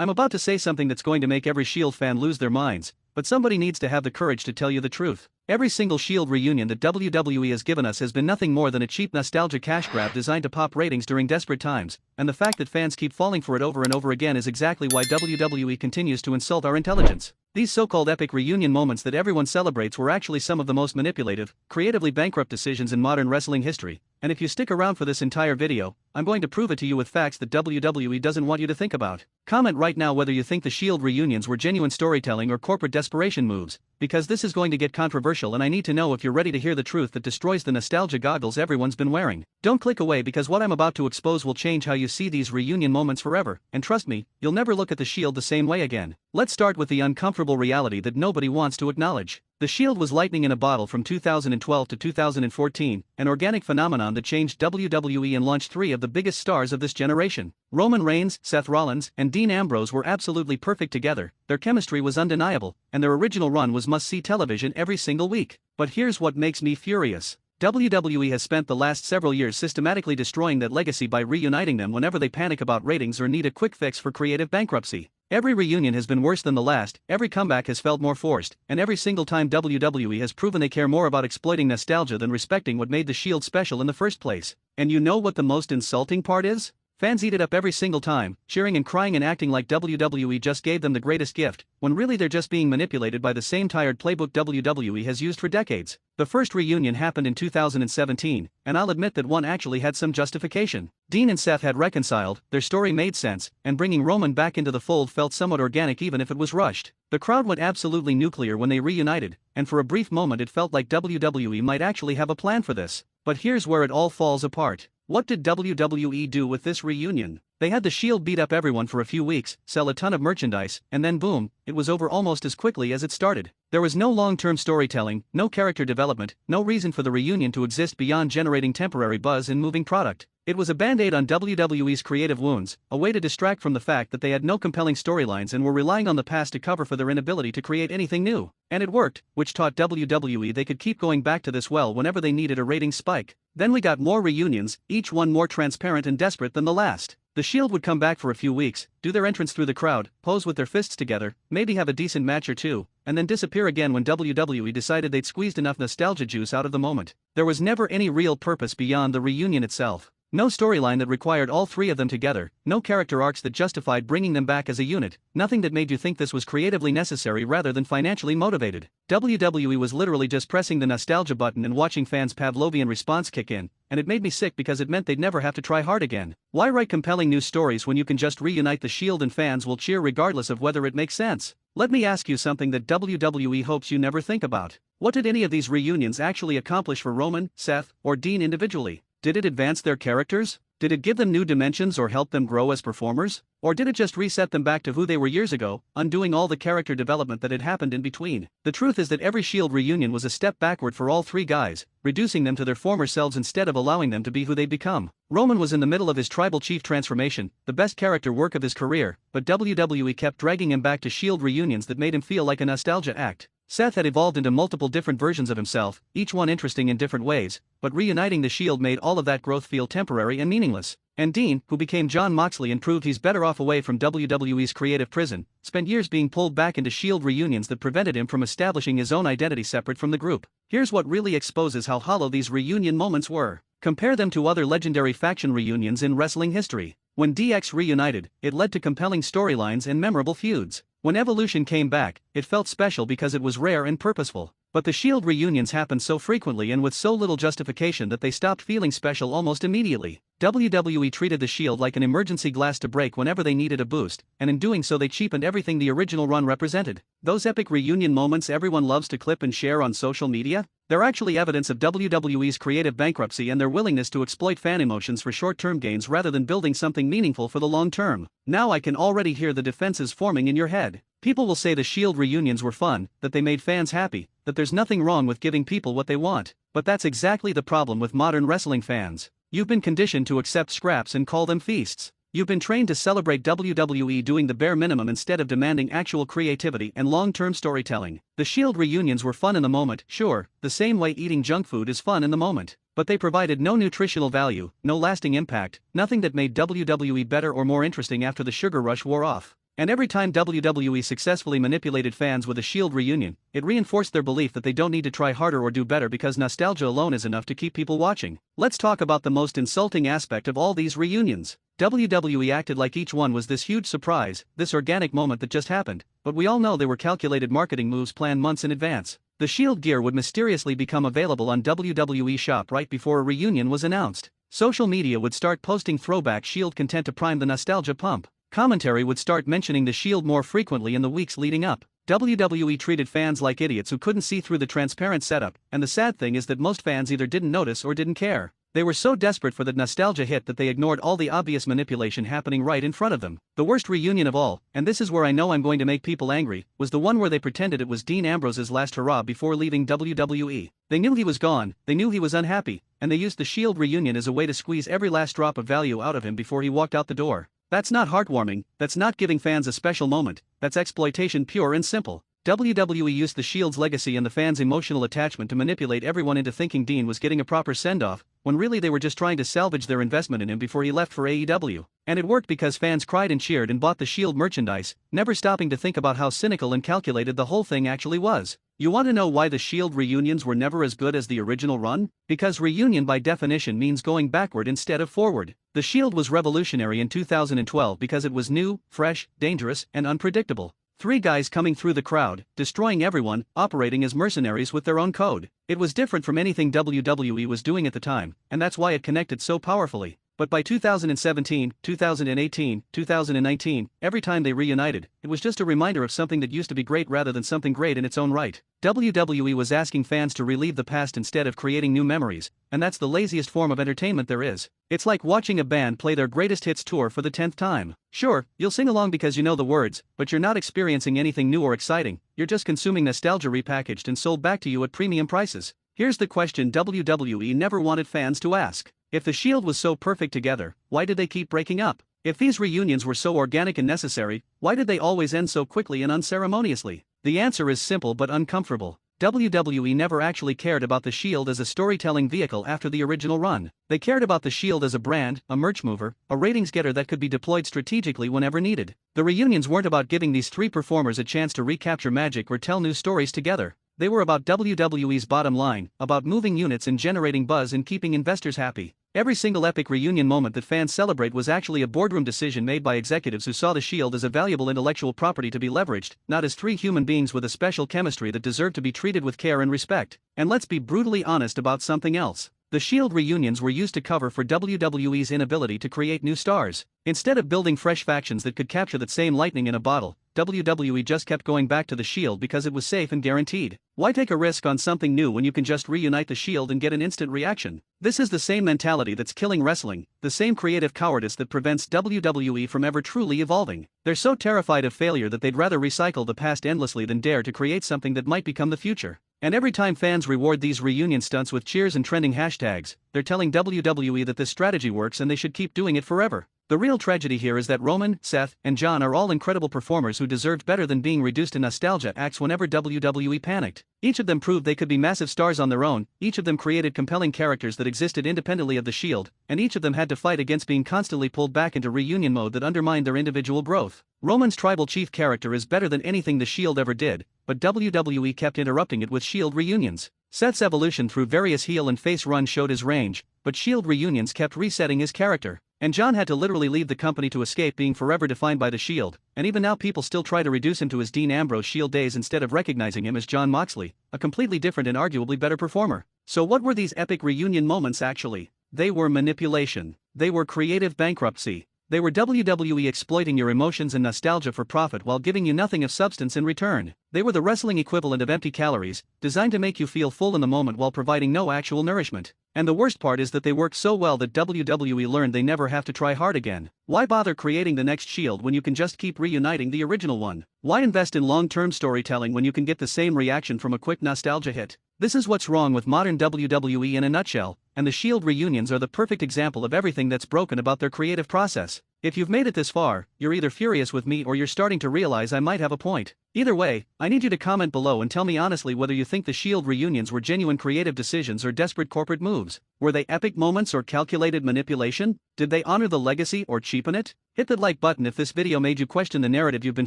I'm about to say something that's going to make every Shield fan lose their minds, but somebody needs to have the courage to tell you the truth. Every single Shield reunion that WWE has given us has been nothing more than a cheap nostalgia cash grab designed to pop ratings during desperate times, and the fact that fans keep falling for it over and over again is exactly why WWE continues to insult our intelligence. These so-called epic reunion moments that everyone celebrates were actually some of the most manipulative, creatively bankrupt decisions in modern wrestling history, and if you stick around for this entire video, I'm going to prove it to you with facts that WWE doesn't want you to think about. Comment right now whether you think the Shield reunions were genuine storytelling or corporate desperation moves, because this is going to get controversial and I need to know if you're ready to hear the truth that destroys the nostalgia goggles everyone's been wearing. Don't click away because what I'm about to expose will change how you see these reunion moments forever, and trust me, you'll never look at the Shield the same way again. Let's start with the uncomfortable reality that nobody wants to acknowledge. The Shield was lightning in a bottle from 2012 to 2014, an organic phenomenon that changed WWE and launched three of the biggest stars of this generation. Roman Reigns, Seth Rollins, and Dean Ambrose were absolutely perfect together, their chemistry was undeniable, and their original run was must-see television every single week. But here's what makes me furious. WWE has spent the last several years systematically destroying that legacy by reuniting them whenever they panic about ratings or need a quick fix for creative bankruptcy. Every reunion has been worse than the last, every comeback has felt more forced, and every single time WWE has proven they care more about exploiting nostalgia than respecting what made the Shield special in the first place. And you know what the most insulting part is? Fans eat it up every single time, cheering and crying and acting like WWE just gave them the greatest gift, when really they're just being manipulated by the same tired playbook WWE has used for decades. The first reunion happened in 2017, and I'll admit that one actually had some justification. Dean and Seth had reconciled, their story made sense, and bringing Roman back into the fold felt somewhat organic even if it was rushed. The crowd went absolutely nuclear when they reunited, and for a brief moment it felt like WWE might actually have a plan for this. But here's where it all falls apart. What did WWE do with this reunion? They had the Shield beat up everyone for a few weeks, sell a ton of merchandise, and then boom, it was over almost as quickly as it started. There was no long-term storytelling, no character development, no reason for the reunion to exist beyond generating temporary buzz and moving product. It was a band-aid on WWE's creative wounds, a way to distract from the fact that they had no compelling storylines and were relying on the past to cover for their inability to create anything new. And it worked, which taught WWE they could keep going back to this well whenever they needed a ratings spike. Then we got more reunions, each one more transparent and desperate than the last. The Shield would come back for a few weeks, do their entrance through the crowd, pose with their fists together, maybe have a decent match or two, and then disappear again when WWE decided they'd squeezed enough nostalgia juice out of the moment. There was never any real purpose beyond the reunion itself. No storyline that required all three of them together, no character arcs that justified bringing them back as a unit, nothing that made you think this was creatively necessary rather than financially motivated. WWE was literally just pressing the nostalgia button and watching fans' Pavlovian response kick in, and it made me sick because it meant they'd never have to try hard again. Why write compelling new stories when you can just reunite the Shield and fans will cheer regardless of whether it makes sense? Let me ask you something that WWE hopes you never think about. What did any of these reunions actually accomplish for Roman, Seth, or Dean individually? Did it advance their characters? Did it give them new dimensions or help them grow as performers? Or did it just reset them back to who they were years ago, undoing all the character development that had happened in between? The truth is that every Shield reunion was a step backward for all three guys, reducing them to their former selves instead of allowing them to be who they'd become. Roman was in the middle of his tribal chief transformation, the best character work of his career, but WWE kept dragging him back to Shield reunions that made him feel like a nostalgia act. Seth had evolved into multiple different versions of himself, each one interesting in different ways, but reuniting the Shield made all of that growth feel temporary and meaningless. And Dean, who became Jon Moxley and proved he's better off away from WWE's creative prison, spent years being pulled back into Shield reunions that prevented him from establishing his own identity separate from the group. Here's what really exposes how hollow these reunion moments were. Compare them to other legendary faction reunions in wrestling history. When DX reunited, it led to compelling storylines and memorable feuds. When Evolution came back, it felt special because it was rare and purposeful. But the Shield reunions happened so frequently and with so little justification that they stopped feeling special almost immediately. WWE treated the Shield like an emergency glass to break whenever they needed a boost, and in doing so they cheapened everything the original run represented. Those epic reunion moments everyone loves to clip and share on social media? They're actually evidence of WWE's creative bankruptcy and their willingness to exploit fan emotions for short-term gains rather than building something meaningful for the long term. Now I can already hear the defenses forming in your head. People will say the Shield reunions were fun, that they made fans happy, that there's nothing wrong with giving people what they want. But that's exactly the problem with modern wrestling fans. You've been conditioned to accept scraps and call them feasts. You've been trained to celebrate WWE doing the bare minimum instead of demanding actual creativity and long-term storytelling. The Shield reunions were fun in the moment, sure, the same way eating junk food is fun in the moment. But they provided no nutritional value, no lasting impact, nothing that made WWE better or more interesting after the sugar rush wore off. And every time WWE successfully manipulated fans with a Shield reunion, it reinforced their belief that they don't need to try harder or do better because nostalgia alone is enough to keep people watching. Let's talk about the most insulting aspect of all these reunions. WWE acted like each one was this huge surprise, this organic moment that just happened, but we all know they were calculated marketing moves planned months in advance. The Shield gear would mysteriously become available on WWE Shop right before a reunion was announced. Social media would start posting throwback Shield content to prime the nostalgia pump. Commentary would start mentioning the Shield more frequently in the weeks leading up. WWE treated fans like idiots who couldn't see through the transparent setup, and the sad thing is that most fans either didn't notice or didn't care. They were so desperate for the nostalgia hit that they ignored all the obvious manipulation happening right in front of them. The worst reunion of all, and this is where I know I'm going to make people angry, was the one where they pretended it was Dean Ambrose's last hurrah before leaving WWE. They knew he was gone, they knew he was unhappy, and they used the Shield reunion as a way to squeeze every last drop of value out of him before he walked out the door. That's not heartwarming, that's not giving fans a special moment, that's exploitation pure and simple. WWE used the Shield's legacy and the fans' emotional attachment to manipulate everyone into thinking Dean was getting a proper send-off, when really they were just trying to salvage their investment in him before he left for AEW. And it worked because fans cried and cheered and bought the Shield merchandise, never stopping to think about how cynical and calculated the whole thing actually was. You want to know why the Shield reunions were never as good as the original run? Because reunion by definition means going backward instead of forward. The Shield was revolutionary in 2012 because it was new, fresh, dangerous, and unpredictable. Three guys coming through the crowd, destroying everyone, operating as mercenaries with their own code. It was different from anything WWE was doing at the time, and that's why it connected so powerfully. But by 2017, 2018, 2019, every time they reunited, it was just a reminder of something that used to be great rather than something great in its own right. WWE was asking fans to relive the past instead of creating new memories, and that's the laziest form of entertainment there is. It's like watching a band play their greatest hits tour for the 10th time. Sure, you'll sing along because you know the words, but you're not experiencing anything new or exciting, you're just consuming nostalgia repackaged and sold back to you at premium prices. Here's the question WWE never wanted fans to ask. If the Shield was so perfect together, why did they keep breaking up? If these reunions were so organic and necessary, why did they always end so quickly and unceremoniously? The answer is simple but uncomfortable. WWE never actually cared about the Shield as a storytelling vehicle after the original run. They cared about the Shield as a brand, a merch mover, a ratings getter that could be deployed strategically whenever needed. The reunions weren't about giving these three performers a chance to recapture magic or tell new stories together. They were about WWE's bottom line, about moving units and generating buzz and keeping investors happy. Every single epic reunion moment that fans celebrate was actually a boardroom decision made by executives who saw the Shield as a valuable intellectual property to be leveraged, not as three human beings with a special chemistry that deserved to be treated with care and respect. And let's be brutally honest about something else. The Shield reunions were used to cover for WWE's inability to create new stars. Instead of building fresh factions that could capture that same lightning in a bottle, WWE just kept going back to the Shield because it was safe and guaranteed. Why take a risk on something new when you can just reunite the Shield and get an instant reaction? This is the same mentality that's killing wrestling, the same creative cowardice that prevents WWE from ever truly evolving. They're so terrified of failure that they'd rather recycle the past endlessly than dare to create something that might become the future. And every time fans reward these reunion stunts with cheers and trending hashtags, they're telling WWE that this strategy works and they should keep doing it forever. The real tragedy here is that Roman, Seth, and John are all incredible performers who deserved better than being reduced to nostalgia acts whenever WWE panicked. Each of them proved they could be massive stars on their own, each of them created compelling characters that existed independently of the Shield, and each of them had to fight against being constantly pulled back into reunion mode that undermined their individual growth. Roman's tribal chief character is better than anything the Shield ever did, but WWE kept interrupting it with Shield reunions. Seth's evolution through various heel and face runs showed his range, but Shield reunions kept resetting his character. And John had to literally leave the company to escape being forever defined by the Shield, and even now people still try to reduce him to his Dean Ambrose Shield days instead of recognizing him as Jon Moxley, a completely different and arguably better performer. So what were these epic reunion moments actually? They were manipulation. They were creative bankruptcy. They were WWE exploiting your emotions and nostalgia for profit while giving you nothing of substance in return. They were the wrestling equivalent of empty calories, designed to make you feel full in the moment while providing no actual nourishment. And the worst part is that they worked so well that WWE learned they never have to try hard again. Why bother creating the next Shield when you can just keep reuniting the original one? Why invest in long-term storytelling when you can get the same reaction from a quick nostalgia hit? This is what's wrong with modern WWE in a nutshell, and the Shield reunions are the perfect example of everything that's broken about their creative process. If you've made it this far, you're either furious with me or you're starting to realize I might have a point. Either way, I need you to comment below and tell me honestly whether you think the Shield reunions were genuine creative decisions or desperate corporate moves. Were they epic moments or calculated manipulation? Did they honor the legacy or cheapen it? Hit that like button if this video made you question the narrative you've been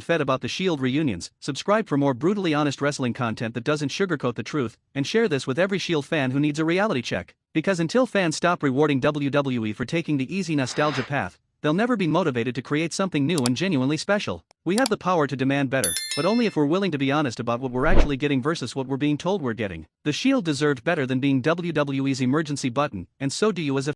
fed about the Shield reunions, subscribe for more brutally honest wrestling content that doesn't sugarcoat the truth, and share this with every Shield fan who needs a reality check. Because until fans stop rewarding WWE for taking the easy nostalgia path, they'll never be motivated to create something new and genuinely special. We have the power to demand better, but only if we're willing to be honest about what we're actually getting versus what we're being told we're getting. The Shield deserved better than being WWE's emergency button, and so do you as a